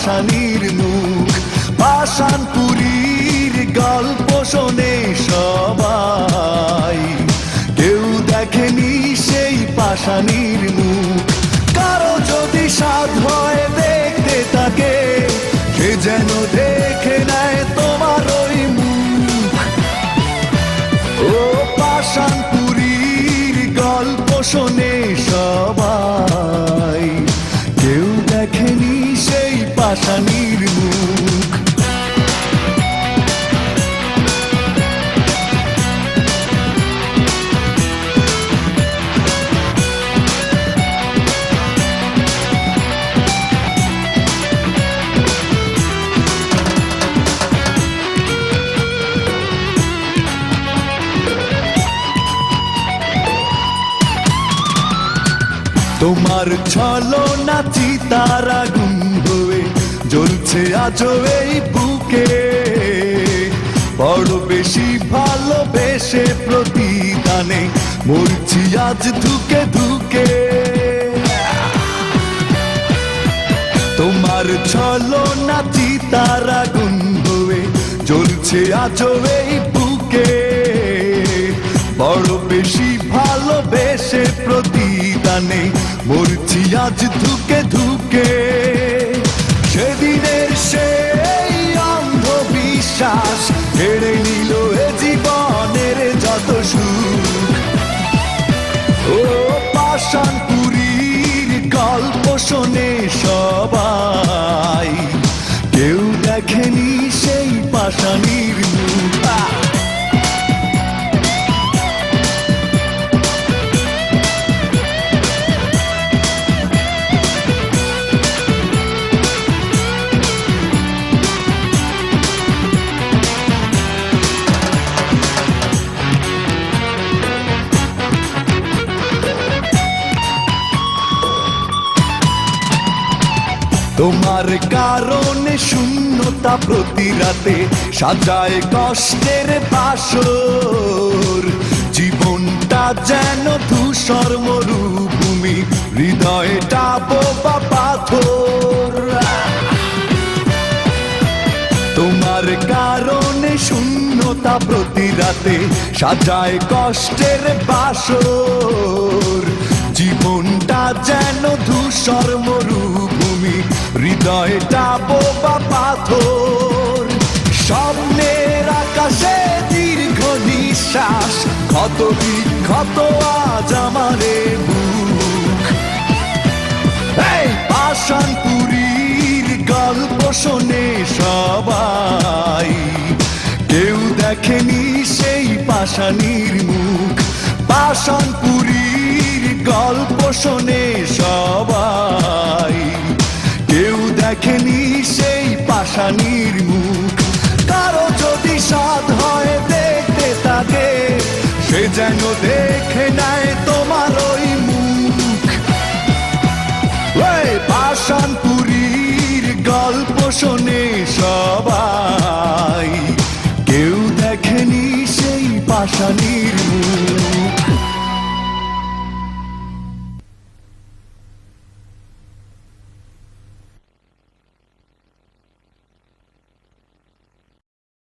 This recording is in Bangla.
পাষাণীর মুখ। পাষাণপুরীর গল্প শোনে সবাই, কেউ দেখেনি সেই পাষাণীর মুখ। কারো যদি সাধ হয় দেখতে তাকে, সে যেন দেখে নেয় তোমার ওই মুখ। ও পাষাণপুরীর গল্প শোনে সবাই, কেউ দেখেনি সেই পাষাণীর মুখ। তোমার ছলনা চিতার আগুন হয়ে জ্বলছে আজও এই বুকে, বড় বেশি ভালোবেসে প্রতিদানে মরছি আজ ধুকে ধুকে। তোমার ছলনা চিতার আগুন হয়ে জ্বলছে আজও এই বুকে, বড় বেশি ভালোবেসে প্রতিদানে মরছি আজ ধুকে ধুকে। সেদিনের সেই অন্ধবিশ্বাস কেড়ে নিল এ জীবনের যত সুখ। ও পাষাণপুরীর গল্প শোনে সবাই, কেউ দেখেনি সেই পাষাণীর মুখ। তোমার কারণে শূন্যতা প্রতি রাতে সাজায় কষ্টের বাসর। জীবনটা যেন ধূসর মরুভূমি, হৃদয়টা বোবা পাথর। তোমার কারণে শূন্যতা প্রতি রাতে সাজায় কষ্টের বাসর। জীবনটা যেন ধূসর মরুভূমি, হৃদয়টা বোবা পাথর। স্বপ্নের আকাশে দীর্ঘ নিঃশ্বাস, ক্ষত বিক্ষত আজ আমারে বুক। এই পাষাণপুরীর গল্প শোনে সবাই, কেউ দেখেনি সেই পাষাণীর মুখ। পাষাণপুরীর গল্প শোনে সবাই, কেউ দেখেনি সেই পাষাণীর মুখ। কারো যদি সাধ হয় দেখতে তাকে, সে যেন দেখে নেয় তোমার ওই মুখ। ওই পাষাণপুরীর গল্প শোনে সবাই, কেউ দেখেনি সেই পাষাণীর